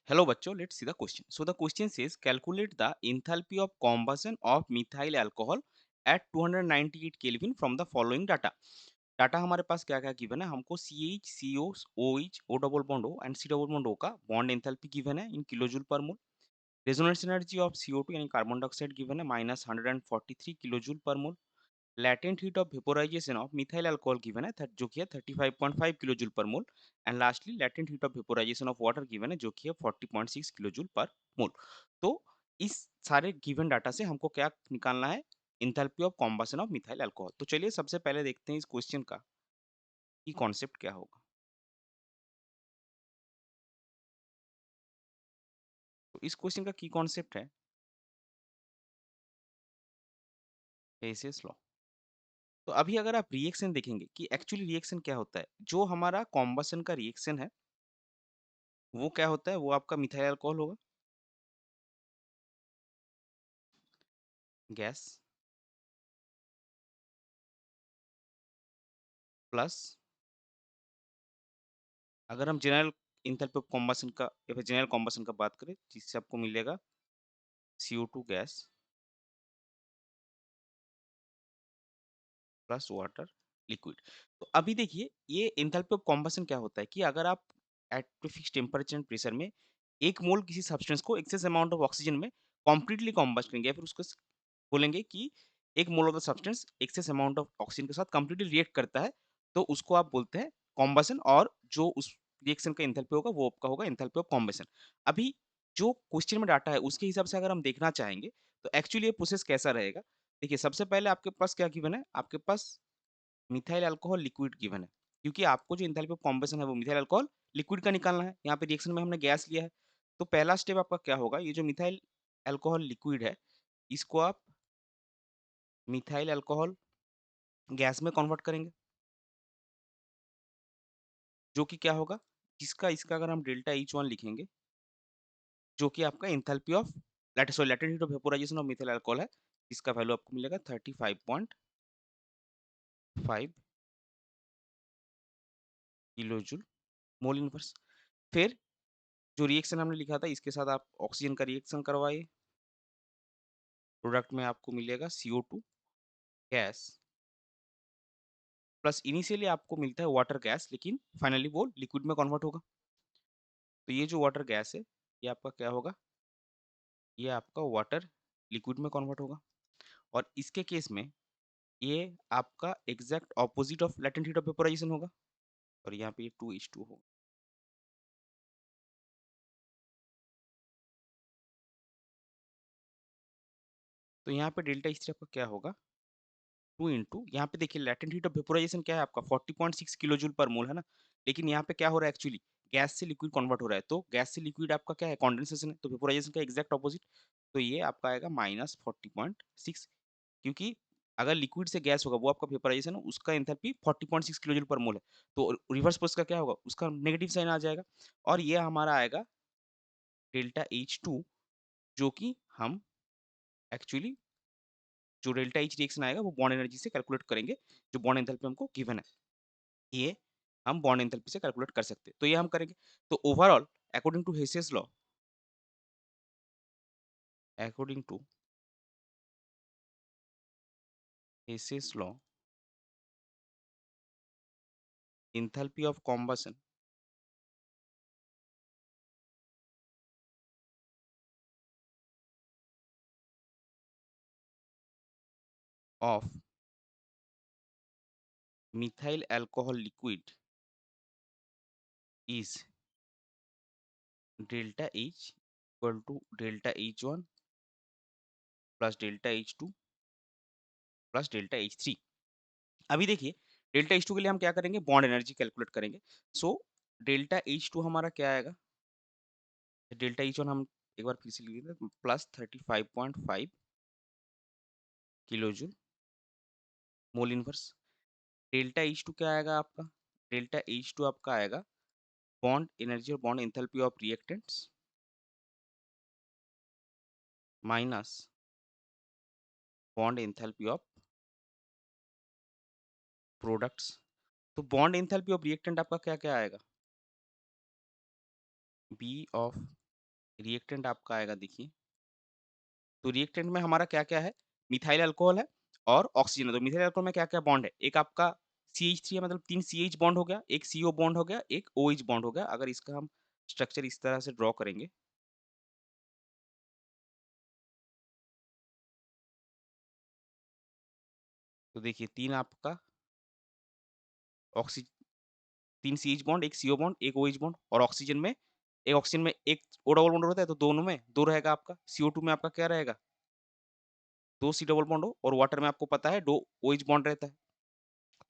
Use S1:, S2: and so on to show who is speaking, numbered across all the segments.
S1: Hello बच्चों, let's see the question. So the question says calculate the enthalpy of combustion of methyl alcohol at 298 Kelvin from the following data. Data हमारे पास क्या क्या given है हमको CH, CO, OH, O double bond O and C double bond O का bond enthalpy given है इन kilojoule पर मोल. Resonance energy of CO2 यानी carbon dioxide given है -143 किलोजूल पर मोल. latent heat of vaporization of methyl alcohol given है जो कि है 35.5 किलो जूल पर मोल. And lastly latent heat of vaporization of water given है जो कि है 40.6 किलो जूल पर मोल. तो इस सारे गिवन डाटा से हमको क्या निकालना है, enthalpy of combustion of methyl alcohol. तो चलिए सबसे पहले देखते हैं इस क्वेश्चन का कि कॉन्सेप्ट क्या होगा. तो इस क्वेश्चन का की कॉन्सेप्ट है हेसियस लॉ. तो अभी अगर आप रिएक्शन देखेंगे कि एक्चुअली रिएक्शन क्या होता है, जो हमारा कॉम्बशन का रिएक्शन है वो क्या होता है, वो आपका मिथाइल अल्कोहल होगा, गैस प्लस अगर हम जनरल इंथैल्पी ऑफ कॉम्बशन का या फिर जनरल कॉम्बशन का बात करें जिससे आपको मिलेगा CO2 gas plus water liquid. तो अभी देखिए ये इंथैल्पी ऑफ कॉम्बशन क्या होता है कि अगर आप eight fix temperature and pressure में एक मोल किसी सब्सटेंस को एक्सेस अमाउंट ऑफ ऑक्सीजन में कॉम्प्लीटली कॉम्बस्ट करेंगे या फिर उसको बोलेंगे कि एक mole of the substance excess amount of oxygen के साथ कंप्लीटली रिएक्ट करता है, तो उसको आप बोलते हैं कॉम्बशन. और जो उस रिएक्शन का एंथैल्पी होगा वो आपका होगा एंथैल्पी ऑफ कॉम्बशन. अभी जो क्वेश्चन में डाटा है उसके हिसाब से अगर हम देखना चाहेंगे तो एक्चुअली ये प्रोसेस कैसा रहेगा. देखिए सबसे पहले आपके पास क्या गिवन है, आपके पास मिथाइल अल्कोहल लिक्विड गिवन है, क्योंकि आपको जो एंथैल्पी ऑफ कॉम्बशन है वो मिथाइल अल्कोहल लिक्विड का निकालना है. यहाँ पे रिएक्शन में हमने गैस लिया है, तो पहला स्टेप आपका क्या होगा, ये जो मिथाइल अल्कोहल लिक्विड है इसको आप मिथाइल अल्कोहल गैस में कन्वर्ट करेंगे, जो कि क्या होगा, जिसका इसका अगर हम डेल्टा एच वन लिखेंगे जो कि आपका enthalpy of latent heat of vaporisation of methyl alcohol है, इसका वैल्यू आपको मिलेगा 35.5 किलो जूल मोल इनवर्स. फिर जो रिएक्शन हमने लिखा था इसके साथ आप ऑक्सीजन का रिएक्शन करवाइए, प्रोडक्ट में आपको मिलेगा CO2 गैस प्लस इनिशियली आपको मिलता है वाटर गैस, लेकिन फाइनली वो लिक्विड में कन्वर्ट होगा. तो ये जो वाटर गैस है ये आपका क्या होगा, ये आपका वाटर लिक्विड में कन्वर्ट होगा. और इसके केस में ये आपका exact opposite of latent heat of vaporisation होगा, और यहाँ पे ये 2:2 होगा. तो यहाँ पे डेल्टा इस आपका क्या होगा 2 इंटू, यहाँ पे देखिए लेटेंट हीट ऑफ वेपोराइजेशन क्या है आपका 40.6 किलो जूल पर मोल है ना, लेकिन यहाँ पे क्या हो रहा है एक्चुअली गैस से लिक्विड कन्वर्ट हो रहा है, तो गैस से लिक्विड आपका क्या है कॉन्डेंसेशन है, तो वेपोराइजेशन का एग्जैक्ट ऑपोजिट. तो ये आपका आएगा -40.6, क्योंकि अगर लिक्विड से गैस होगा वो आपका वेपोराइजेशन है उसका एंथैल्पी 40.6 किलो जूल पर मोल है, तो रिवर्स प्रोसेस का क्या होगा उसका नेगेटिव साइन आ जाएगा. और ये हमारा आएगा डेल्टा H2, जो कि हम एक्चुअली जो डेल्टा H रिएक्शन आएगा वो बॉन्ड एनर्जी से कैलकुलेट करेंगे, जो बॉन्ड एंथैल्पी हमको गिवन है ये हम बॉन्ड एंथैल्पी से कैलकुलेट कर सकते हैं, तो ये हम करेंगे. तो overall according to Hess's law, according to Hess's law enthalpy of combustion of methyl alcohol liquid is delta H equal to delta H1 plus delta H2 plus delta H3. अभी देखिए डेल्टा H2 के लिए हम क्या करेंगे, bond energy calculate करेंगे. So delta H2 हमारा क्या आएगा, डेल्टा H1 हम एक बार फिर से लिख देते हैं plus 35.5 kilo joule mole inverse. Delta H2 क्या आएगा आपका, डेल्टा H2 आपका आएगा बॉन्ड एनर्जी और bond enthalpy of reactants minus bond enthalpy of products. तो बॉन्ड एंथैल्पी ऑफ रिएक्टेंट आपका क्या क्या आएगा, बी ऑफ रिएक्टेंट आपका आएगा देखिए, तो रिएक्टेंट में हमारा क्या-क्या है? मिथाइल अल्कोहल है और ऑक्सीजन है। तो मिथाइल अल्कोहल में क्या-क्या बॉन्ड है? एक आपका CH3 है, मतलब 3 CH बॉन्ड हो गया, एक CO बॉन्ड हो गया, एक OH बॉन्ड हो गया। अगर इसका हम स्ट्रक्चर इस तरह से ड्रॉ करेंगे, तो देखिए 3 आपका ऑक्सी 3 CH बॉन्ड, एक CO बॉन्ड, एक OH बॉन्ड, और ऑक्सीजन में एक O डबल बॉन्ड होता है, तो दोनों में 2 रहेगा आपका। CO2 में आपका क्या रहेगा? 2 C डबल बॉन्ड हो, और वाटर में आपको पता है 2 OH बॉन्ड रहता है।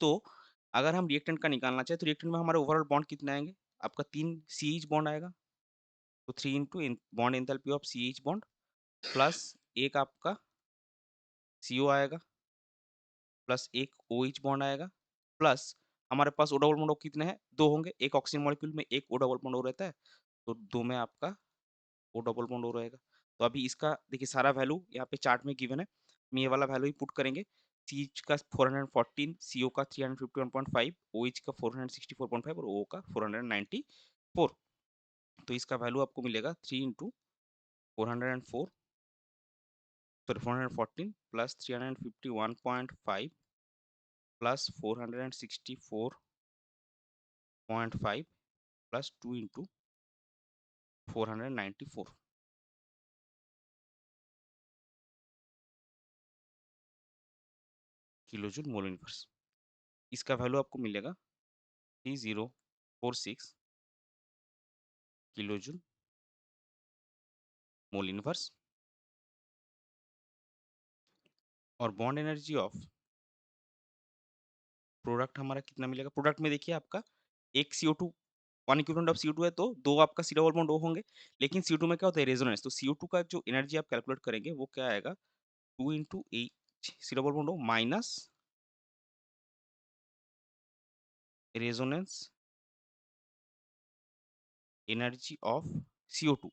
S1: तो अगर हम रिएक्टेंट का निकालना चाहें, तो रिएक्टेंट में हमारे ओवरऑल बॉन्ड कितने आएँगे? आपका 3 CH बॉन्ड आएगा, तो 3 into bond enthalpy of CH bond plus एक आपका CO आएगा, प्लस एक OH बॉन्ड आएगा, प्लस हमारे पास O डबल बॉन्ड कितने हैं? 2 होंगे। एक ऑक्सीजन मॉलिक्यूल में एक O डबल बॉन्ड O रहता है, तो 2 में आपका O डबल बॉन्ड O रहेगा। तो अभी इसका देखिए सारा वैल्यू यहाँ पे चार्ट में गिवन है। हम ये वाला वैल्यू ही पुट करेंगे। CH का 414, CO का 351.5, OH का 464.5 और O का 494। तो इसका वैल्यू आपको मिलेगा 3 into 404, sorry 414 plus 351.5 plus 464.5 plus 2 into 494 kilo joule mole inverse. इसका वैल्यू आपको मिलेगा 3046 किलो जूल मोल इनवर्स। और बॉन्ड एनर्जी ऑफ प्रोडक्ट हमारा कितना मिलेगा? प्रोडक्ट में देखिए आपका एक CO2, 1 इक्विवेलेंट ऑफ CO2 है, तो 2 आपका C डबल बॉन्ड O होंगे। लेकिन CO2 में क्या होता है? रेजोनेंस। तो CO2 का जो एनर्जी आप कैलकुलेट करेंगे वो क्या आएगा? 2 into H C double bond O minus resonance energy of CO2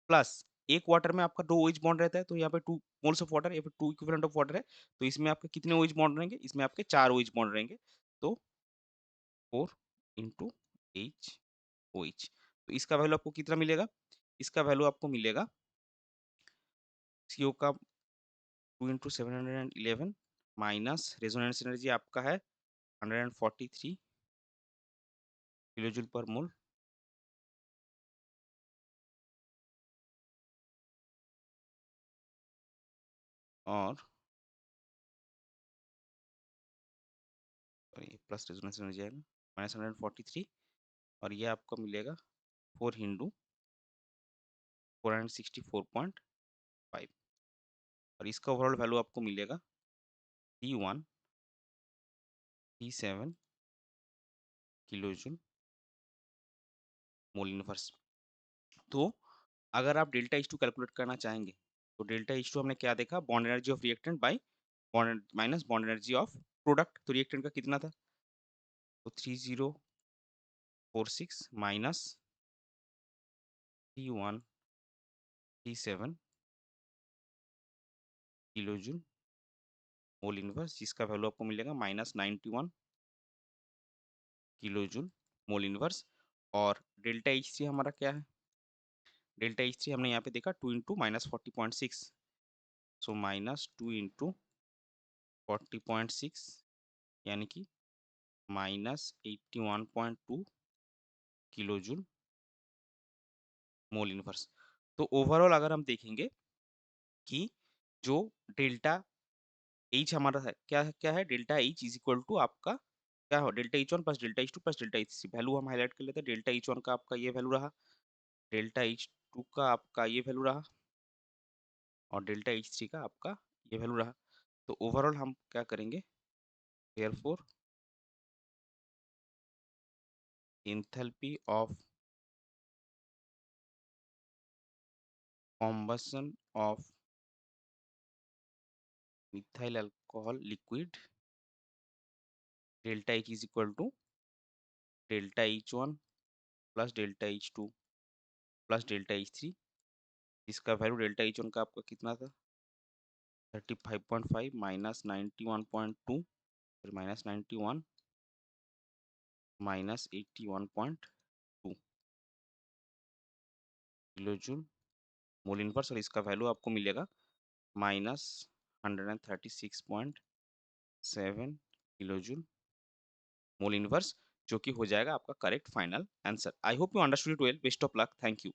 S1: plus एक वाटर में आपका 2 OH बॉन्ड रहता है, तो यहाँ पे 2 मोल्स ऑफ वाटर या फिर 2 इक्विवेलेंट ऑफ वाटर है, तो इसमें आपके कितने OH बॉन्ड रहेंगे? इसमें आपके 4 OH बॉन्ड रहेंगे, तो 4 इंटू H OH। तो इसका वैल्यू आपको कितना मिलेगा? इसका वैल्यू आपको मिलेगा CO का 2 इंटू 711 माइनस रेजोनेंस एनर्जी आपका है 143 किलो जूल पर मोल, और ये प्लस रेजोनेंस एनर्जी आएगा माइनस 143, और ये आपको मिलेगा 4 इंटू 464.5, और इसका ओवरऑल वैल्यू आपको मिलेगा 3137 किलो जूल मोल इनवर्स। तो अगर आप डेल्टा H2 कैलकुलेट करना चाहेंगे, तो डेल्टा H2 हमने क्या देखा? Bond energy of reactant bye bond minus bond energy of product. तो रिएक्टेंट का कितना था? तो 3046 minus 3137 kilo joule mole inverse, जिसका वैल्यू आपको मिलेगा minus 91 kilo joule mole inverse. और डेल्टा H3 हमारा क्या है? डेल्टा H3 हमने यहाँ पे देखा 2 into minus 40.6, so minus 2 into 40.6 यानी कि minus 81.2 kilo joule mole inverse. तो ओवरऑल अगर हम देखेंगे कि जो डेल्टा H हमारा है, क्या है? Delta H is equal to आपका क्या हो? Delta H1 plus delta H2 plus delta H3। Value हम हाईलाइट कर लेते हैं। डेल्टा H1 का आपका ये वैल्यू रहा, डेल्टा H2 का आपका ये वैल्यू रहा, और डेल्टा H3 का आपका ये वैल्यू रहा। तो ओवरऑल हम क्या करेंगे? Therefore enthalpy of combustion of methyl alcohol liquid delta H is equal to delta H1 plus delta H2 plus delta H3। इसका वैल्यू डेल्टा H1 का आपका कितना था? 35.5 माइनस 91.2, फिर minus 91 minus 81.2, kilojoule mole inverse और इसका वैल्यू आपको मिलेगा -136.7 किलोजूल मोल इनवर्स, जो कि हो जाएगा आपका correct final answer. I hope you understood it well. Best of luck. Thank you.